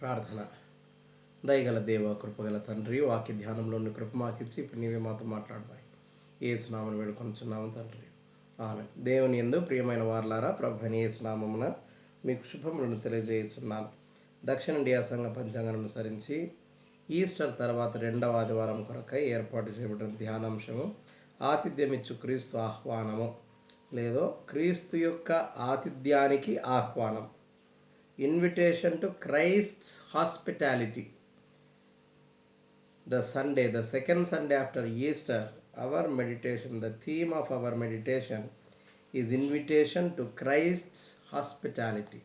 ప్రార్థన. దయగల దేవ, కృపగల తండ్రి, వాక్య ధ్యానంలోని కృప మాకిచ్చి ఇప్పుడు నీవే మాతో మాట్లాడబాయి. యేసునామమున వేడుకొనుచున్నాము తండ్రి, ఆమేన్. దేవుని యందు ప్రియమైన వారలారా, ప్రభువైన యేసునామమున మీకు శుభములను తెలియజేయుచున్నాను. దక్షిణ ఇండియా సంఘ పంచాంగం అనుసరించి ఈస్టర్ తర్వాత రెండవ ఆదివారం కొరకై ఏర్పాటు చేయబడిన ధ్యానాంశము ఆతిథ్యమిచ్చు క్రీస్తు ఆహ్వానము, లేదో క్రీస్తు యొక్క ఆతిథ్యానికి ఆహ్వానం. Invitation to Christ's hospitality. The Sunday, the second Sunday after Easter, our meditation, the theme of our meditation is invitation to Christ's hospitality.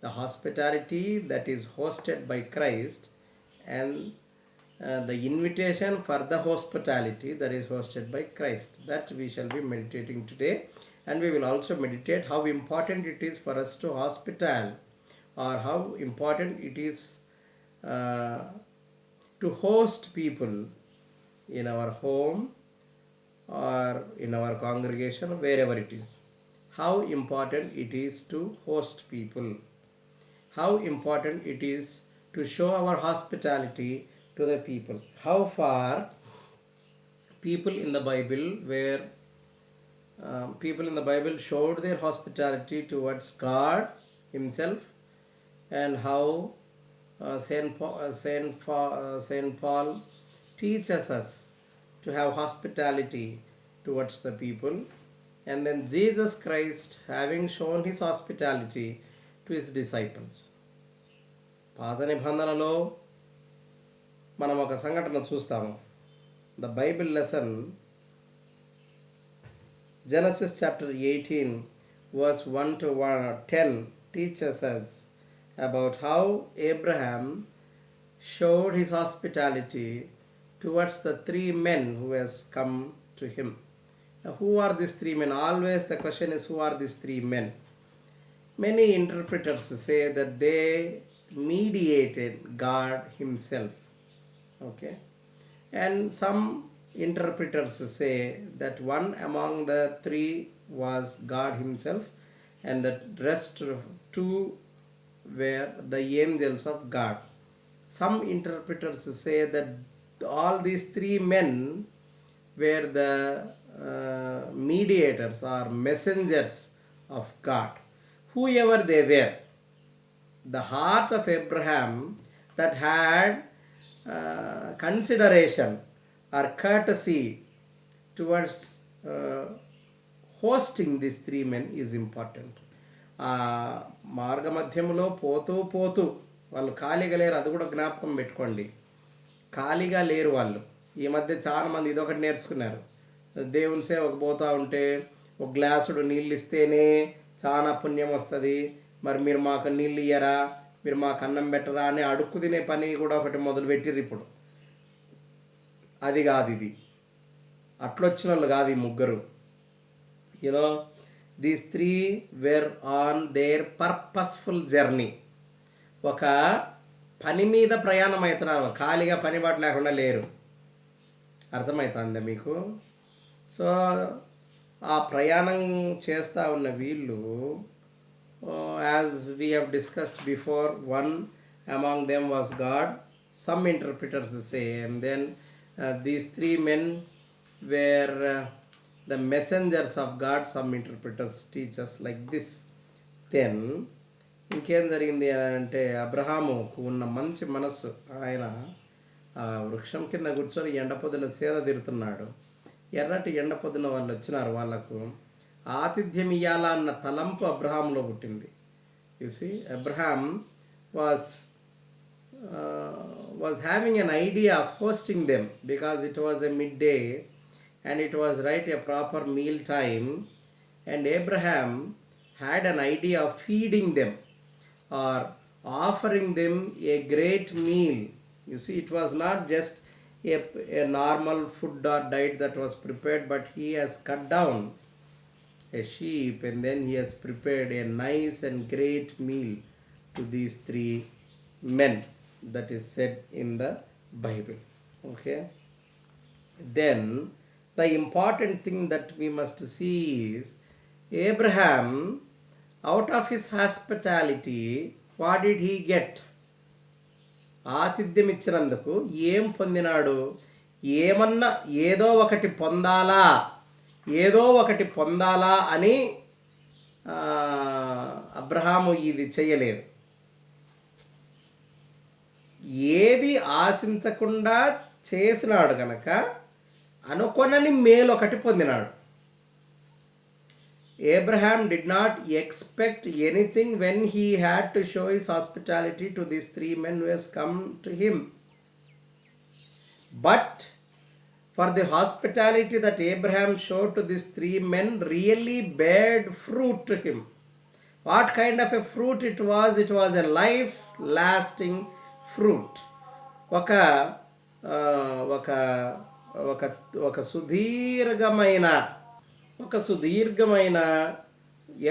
The hospitality that is hosted by Christ, and the invitation for the hospitality that is hosted by Christ. That we shall be meditating today, and we will also meditate how important it is for us to hospital, or how important it is to host people in our home or in our congregation, wherever it is. How important it is to host people. How important it is to show our hospitality to the people. How far people in the Bible showed their hospitality towards God Himself, and how Saint Paul teaches us to have hospitality towards the people, and then Jesus Christ having shown His hospitality to His disciples. పాత నిబంధనలో మనం ఒక సంఘటన చూస్తాము. The Bible lesson, Genesis chapter 18 verse 1 to 10 teaches us about how Abraham showed his hospitality towards the three men who has come to him. Now, who are these three men? Always the question is, who are these three men? Many interpreters say that they mediated God Himself. Okay, and some interpreters say that one among the three was God Himself, and the rest two were the angels of God. Some interpreters say that all these three men were the mediators or messengers of God. Whoever they were, the heart of Abraham that had consideration or courtesy towards hosting these three men is important. మార్గమధ్యంలో పోతూ వాళ్ళు ఖాళీగా లేరు, అది కూడా జ్ఞాపకం పెట్టుకోండి. ఖాళీగా లేరు వాళ్ళు. ఈ మధ్య చాలామంది ఇదొకటి నేర్చుకున్నారు. దేవుని సేవకు పోతూ ఉంటే ఒక గ్లాసుడు నీళ్ళు ఇస్తేనే చాలా పుణ్యం వస్తుంది, మరి మీరు మాకు నీళ్ళు ఇయ్యరా, మీరు మాకు అన్నం పెట్టరా అని అడుక్కు తినే పని కూడా ఒకటి మొదలుపెట్టిర్రు ఇప్పుడు. అది కాదు, ఇది అట్లొచ్చిన వాళ్ళు కాదు ఈ ముగ్గురు. You know, these three were on their purposeful journey. ఒక పని మీద ప్రయాణం అవుతున్నారు, ఖాళీగా పని బాట లేకుండా లేరు. అర్థమవుతుందా మీకు? సో ఆ ప్రయాణం చేస్తూ ఉన్న వీళ్ళు, as we have discussed before, one among them was God, some interpreters say, and then these three men were the messengers of God. Some interpreters teach us like this. Then ఇంకేం జరిగింది అంటే, అబ్రహాముకు ఉన్న మంచి మనస్సు, ఆయన వృక్షం కింద కూర్చొని ఎండపొద్దున సేద తీరుతున్నాడు. ఎర్రటి ఎండపొద్దున వాళ్ళు వచ్చినారు, వాళ్ళకు ఆతిథ్యం ఇయ్యాలా అన్న తలంపు అబ్రహాంలో పుట్టింది. You see, Abraham was having an idea of hosting them because it was a midday and it was right a proper meal time, and Abraham had an idea of feeding them or offering them a great meal. You see, it was not just a normal food or diet that was prepared, but he has cut down a sheep and then he has prepared a nice and great meal to these three men. That is said in the Bible. Okay, then the important thing that we must see is, Abraham, out of his hospitality, what did he get? ఆతిథ్యం ఇచ్చినందుకు ఏం పొందినాడు? ఏమన్నా ఏదో ఒకటి పొందాలా అని అబ్రహాము ఇది చేయలేదు. ఏది ఆశించకుండా చేసినాడు కనుక అనుకొనని మేలు ఒకటి పొందినాడు. Abraham did not expect anything when he had to show his hospitality to these 3 men who has come to him. But for the hospitality that Abraham showed to these 3 men really bared fruit to him. What kind of a fruit it was? It was a life-lasting fruit. ఒక సుదీర్ఘమైన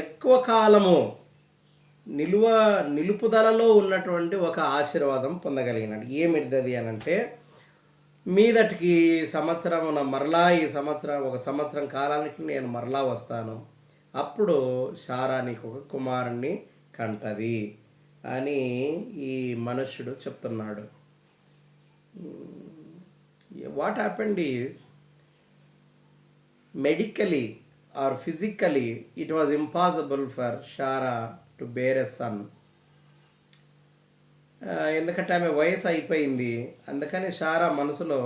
ఎక్కువ కాలము నిలుపుదలలో ఉన్నటువంటి ఒక ఆశీర్వాదం పొందగలిగినాడు. ఏమిటిది అని అంటే, మీదటికి సంవత్సరం మరలా ఒక సంవత్సరం కాలానికి నేను మరలా వస్తాను, అప్పుడు శారా నీకు ఒక కుమారుణ్ణి కంటది అని ఈ మనుష్యుడు చెప్తున్నాడు. What happened is, medically or physically it was impossible for Shara to bear a son. ఎందుకంటే ఆమె వయసు అయిపోయింది. అందుకని షారా మనసులో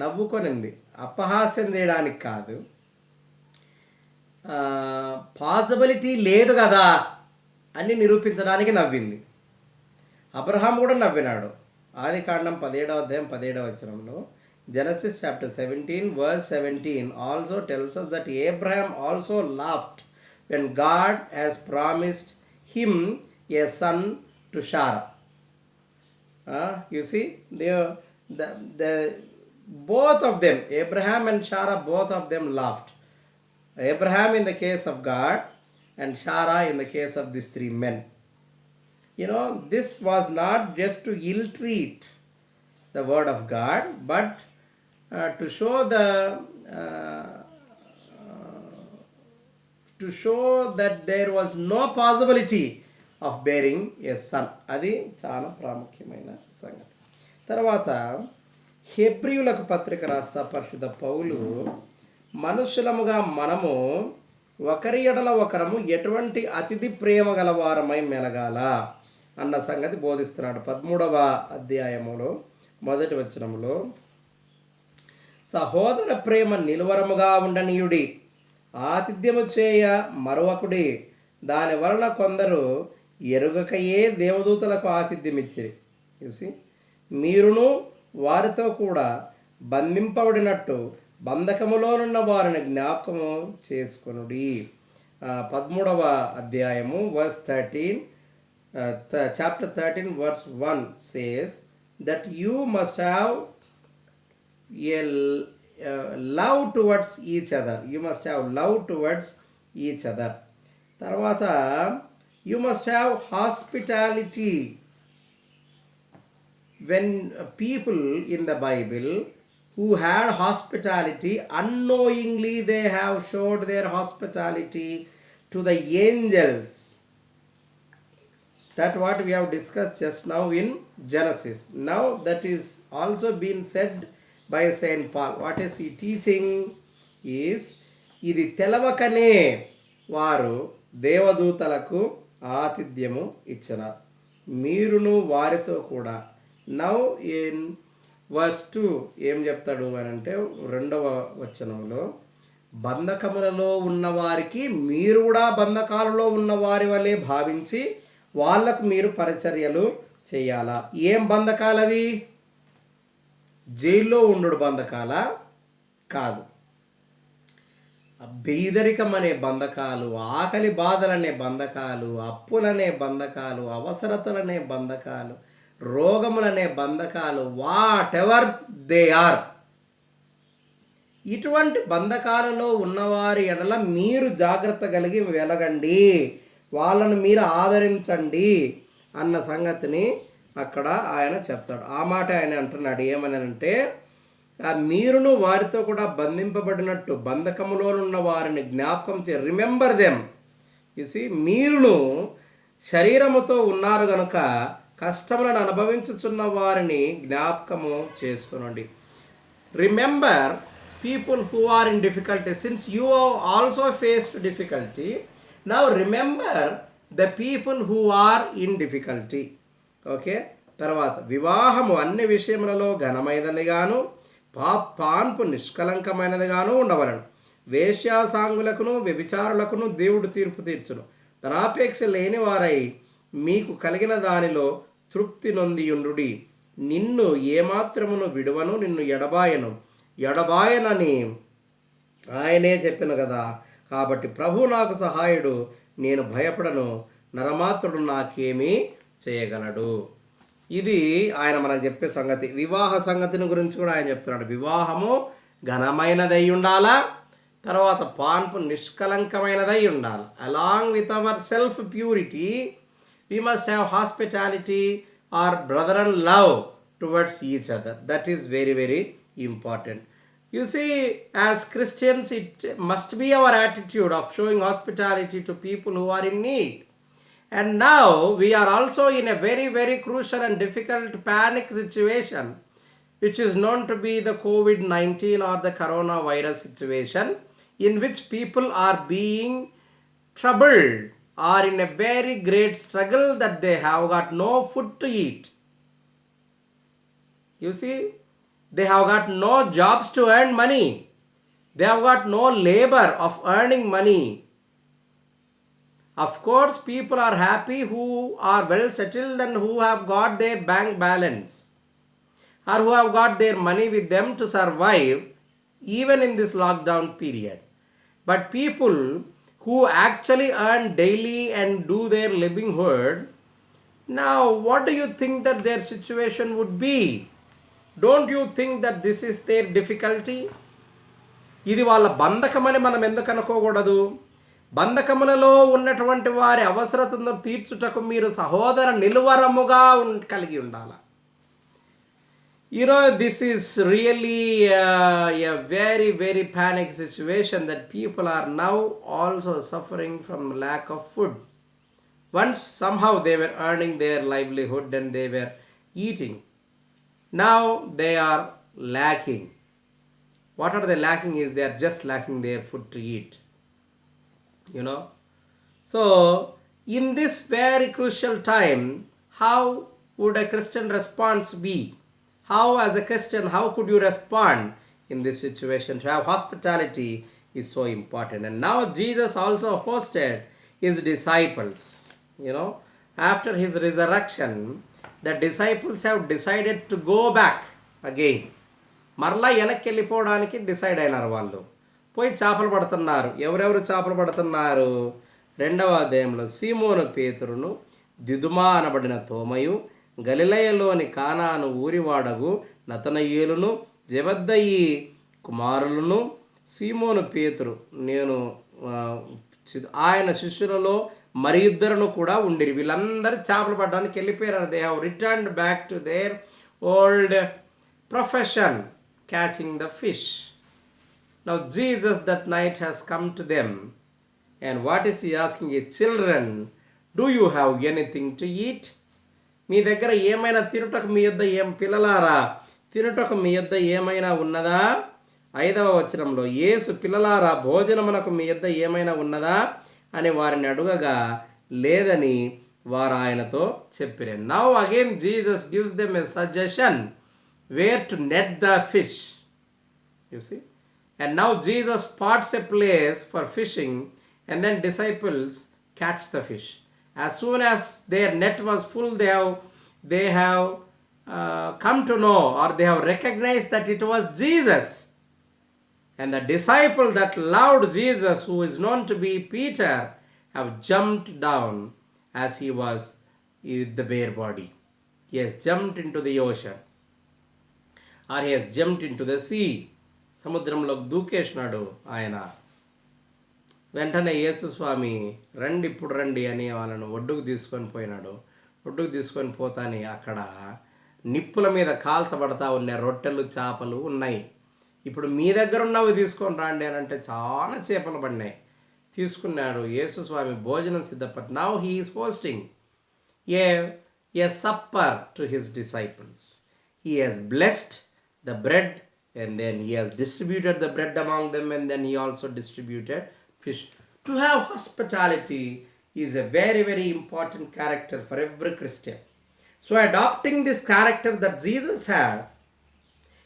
నవ్వుకొనింది. అపహాస్యం చేయడానికి కాదు, పాసిబిలిటీ లేదు కదా అని నిరూపించడానికి నవ్వింది. అబ్రహాం కూడా నవ్వినాడు. ఆదికాండం 17వ అధ్యాయం 17వ వచనంలో, Genesis chapter 17 verse 17 also tells us that Abraham also laughed when God has promised him a son to Sarah. You see, the both of them, Abraham and Sarah, both of them laughed. Abraham in the case of God and Sarah in the case of these 3 men. This was not just to ill-treat the word of God, but to show that there was no possibility of bearing a son. అది చాలా ప్రాముఖ్యమైన సంగతి. తర్వాత హెబ్రీయులకు పత్రిక రాస్తా పరిశుద్ధ పౌలు, మనుషులముగా మనము ఒకరి ఎడల ఒకరము ఎటువంటి అతిథి ప్రేమ గలవారమై మెలగాల అన్న సంగతి బోధిస్తున్నాడు. 13వ అధ్యాయములో 1వ వచనంలో, సహోదర ప్రేమ నిలువరముగా ఉండనీయుడి, ఆతిథ్యము చేయ మరొకడి, దాని వలన కొందరు ఎరుగకయే దేవదూతలకు ఆతిథ్యం ఇచ్చిరి. చూసి, మీరును వారితో కూడా బంధింపబడినట్టు బంధకములోనున్న వారిని జ్ఞాపకము చేసుకొనుడి. 13వ అధ్యాయము verse 13, chapter 13 verse 1 says that you must have a love towards each other. You must have love towards each other. తర్వాత you must have hospitality. When people in the Bible who had hospitality, unknowingly they have showed their hospitality to the angels. That what we have discussed just now in Genesis. Now that is also been said by Saint Paul. What is he teaching is, ఇది తెలవకనే వారు దేవదూతలకు ఆతిథ్యము ఇచ్చినారు, మీరును వారితో కూడా. Now in verse 2 ఏం చెప్తాడు అని అంటే, 2వ వచనంలో, బంధకములలో ఉన్నవారికి మీరు కూడా బంధకాలలో ఉన్నవారి వలె భావించి వాళ్లకు మీరు పరిచర్యలు చేయాలా. ఏం బంధకాలవి? జైల్లో ఉండు బంధకాల కాదు, బీదరికం అనే బంధకాలు, ఆకలి బాధలనే బంధకాలు, అప్పులనే బంధకాలు, అవసరతలనే బంధకాలు, రోగములనే బంధకాలు, వాట్ ఎవర్ దే ఆర్, ఇటువంటి బంధకాలలో ఉన్నవారి ఎడల మీరు జాగ్రత్త కలిగి వెలగండి, వాళ్ళను మీరు ఆదరించండి అన్న సంగతిని అక్కడ ఆయన చెప్తాడు. ఆ మాట ఆయన అంటున్నాడు. ఏమని అంటే, మీరును వారితో కూడా బంధింపబడినట్టు బంధకములోనున్న వారిని జ్ఞాపకం రిమెంబర్ దెమ్. చూసి, మీరును శరీరముతో ఉన్నారు కనుక కష్టములను అనుభవించుచున్న వారిని జ్ఞాపకము చేసుకునండి. Remember people who are in difficulty. Since you also faced difficulty, now remember the people who are in difficulty. Okay. తర్వాత వివాహము అన్ని విషయములలో ఘనమైనదిగాను పాన్పు నిష్కలంకమైనదిగాను ఉండవలను. వేశ్యాసాంగులకును వ్యభిచారులకును దేవుడు తీర్పు తీర్చును. ధనాపేక్ష లేని వారై మీకు కలిగిన దానిలో తృప్తి నొందియుండుడి. నిన్ను ఏమాత్రమును విడువను, నిన్ను ఎడబాయనని ఆయనే చెప్పిన కదా. కాబట్టి ప్రభు నాకు సహాయుడు, నేను భయపడను, నరమాత్రుడు నాకేమీ చేయగలడు. ఇది ఆయన మనకు చెప్పే సంగతి. వివాహ సంగతిని గురించి కూడా ఆయన చెప్తున్నాడు. వివాహము ఘనమైనదై ఉండాలా, తర్వాత పాన్పు నిష్కలంకమైనదై ఉండాలి. Along with our self purity we must have hospitality or brother and love towards each other. That is very, very important. You see, as Christians, it must be our attitude of showing hospitality to people who are in need. And now we are also in a very, very crucial and difficult panic situation, which is known to be the COVID-19 or the coronavirus situation, in which people are being troubled, are in a very great struggle that they have got no food to eat. You see, they have got no jobs to earn money. They have got no labor of earning money. Of course, people are happy who are well settled and who have got their bank balance or who have got their money with them to survive even in this lockdown period. But people who actually earn daily and do their livelihood, now what do you think that their situation would be? Don't you think that this is their difficulty? ఇది వాళ్ళ బంధకమని మనం ఎందుకు అనుకోకూడదు? బంధకములలో ఉన్నటువంటి వారి అవసరతను తీర్చుటకు మీరు సహోదర నిలువరముగా కలిగి ఉండాలి. You know, this is really a very, very panic situation that people are now also suffering from lack of food. Once somehow they were earning their livelihood and they were eating. Now they are lacking. What are they lacking is they are just lacking their food to eat. You know. So, in this very crucial time, how would a Christian response be? How, as a Christian, how could you respond in this situation? To have hospitality is so important. And now Jesus also hosted his disciples. You know, after his resurrection, the disciples have decided to go back again. మరలా వెనక్కి వెళ్ళిపోవడానికి decide అయినారు. వాళ్ళు పోయి చేపలు పడుతున్నారు. ఎవరెవరు చేపలు పడుతున్నారు? 2వ అధ్యాయంలో సీమోను పేతురును, దిదుమా అనబడిన తోమయు, గలిలయలోని కానాను ఊరివాడగు నతనయేలును, జెబెదయి కుమారులను, సీమోను పేతురు ఆయన శిష్యులలో మరి ఇద్దరును కూడా ఉండిరి. వీళ్ళందరూ చేపలు పడడానికి వెళ్ళిపోయారు. They have returned back to their old profession, catching the fish. Now Jesus that night has come to them and what is he asking? ఏ children, do you have anything to eat? మీ దగ్గర ఏమైనా తినుటకు మీ యొద్ద పిల్లలారా తినుటకు మీ యొద్ద ఏమైనా ఉన్నదా? 5వ వచనంలో యేసు పిల్లలారా భోజనమునకు మీ యొద్ద ఏమైనా ఉన్నదా అని వారిని అడుగగా లేదని వారు ఆయనతో చెప్పిరి. Now again Jesus gives them a suggestion where to net the fish. You see, and now Jesus spots a place for fishing and then disciples catch the fish. As soon as their net was full, they have come to know, or they have recognized that it was Jesus. And the disciple that loved Jesus, who is known to be Peter, have jumped down as he was with the bare body. He has jumped into the ocean, or he has jumped into the sea. సముద్రంలోకి దూకేసినాడు ఆయన. వెంటనే యేసుస్వామి రండి ఇప్పుడు రండి అని వాళ్ళను ఒడ్డుకు తీసుకొని పోయినాడు. ఒడ్డుకు తీసుకొని పోతాని అక్కడ నిప్పుల మీద కాల్చబడతా ఉన్న రొట్టెలు చేపలు ఉన్నాయి. ఇప్పుడు మీ దగ్గర ఉన్నవి తీసుకొని రాండి అని అంటే చాలా చేపలు పడినాయి. తీసుకున్నాడు యేసుస్వామి, భోజనం సిద్ధపడి. Now he is posting A a supper to his disciples. He has blessed the bread, and then he has distributed the bread among them, and then he also distributed fish. To have hospitality is a very, very important character for every Christian. So, adopting this character that Jesus had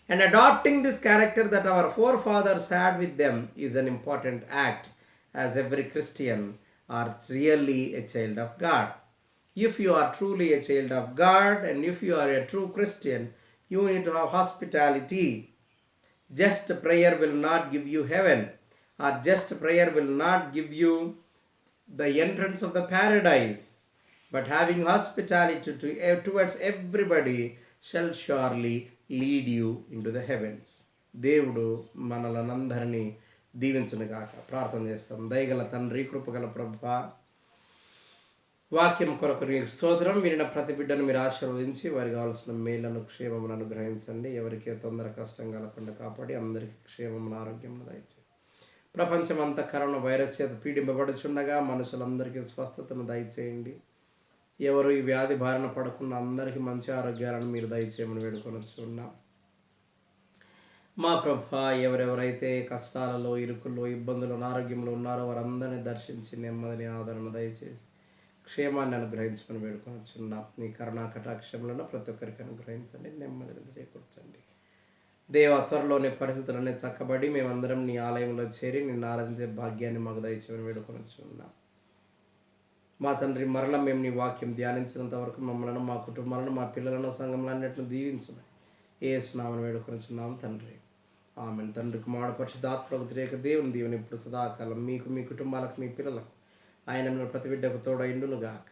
and adopting this character that our forefathers had with them is an important act, as every Christian are really a child of God. If you are truly a child of God and if you are a true Christian, you need to have hospitality. Just prayer will not give you heaven, or just prayer will not give you the entrance of the paradise. But having hospitality towards everybody shall surely lead you into the heavens. దేవుడు మనలందరినీ దీవించును గాక. ప్రార్థన చేస్తాం. దయగల తండ్రి, కృపగల ప్రభువా, వాక్యం కొరకు నీకు స్తోత్రం. వినిన ప్రతి బిడ్డను మీరు ఆశీర్వదించి వారికి కావాల్సిన మేళ్లను క్షేమమును అనుగ్రహించండి. ఎవరికే తొందర కష్టం కలగకుండా కాపాడి అందరికీ క్షేమమును ఆరోగ్యమును దయచేయండి. ప్రపంచమంతా కరోనా వైరస్ చేత పీడింపబడుచుండగా మనుషులందరికీ స్వస్థతను దయచేయండి. ఎవరు ఈ వ్యాధి బారిన పడకుండా అందరికీ మంచి ఆరోగ్యాలను మీరు దయచేయమని వేడుకొనొచ్చున్నాం. మా ప్రభా, ఎవరెవరైతే కష్టాలలో, ఇరుకుల్లో, ఇబ్బందులు, అనారోగ్యంలో ఉన్నారో వారందరినీ దర్శించి నెమ్మదిని, ఆదరణ దయచేసి క్షేమాన్ని అనుగ్రహించమని వేడుకొనొచ్చున్నాం. నీ కరుణా కటాక్షములను ప్రతి ఒక్కరికి అనుగ్రహించండి, నెమ్మదిని చేకూర్చండి. దేవ, త్వరలోని పరిస్థితులన్నీ చక్కబడి మేమందరం నీ ఆలయంలో చేరి నిన్ను ఆరాధించే భాగ్యాన్ని మాకు దయచేయమని వేడుకొనొచ్చున్నాం. మా తండ్రి, మరల మేము నీ వాక్యం ధ్యానించినంత వరకు మమ్మల్ని, మా కుటుంబాలను, మా పిల్లలను, సంఘములన్నింటిని దీవించమని యేసు నామమున వేడుకొనుచున్నాం తండ్రి. ఆమేన్. తండ్రి, కుమారుడు, పరిశుద్ధాత్మకు త్రియేక దేవుని దీవెన ఇప్పుడు సదాకాలం మీకు, మీ కుటుంబాలకు, మీ పిల్లలకు, ఆయన ప్రతి బిడ్డకు తోడైండును గాక.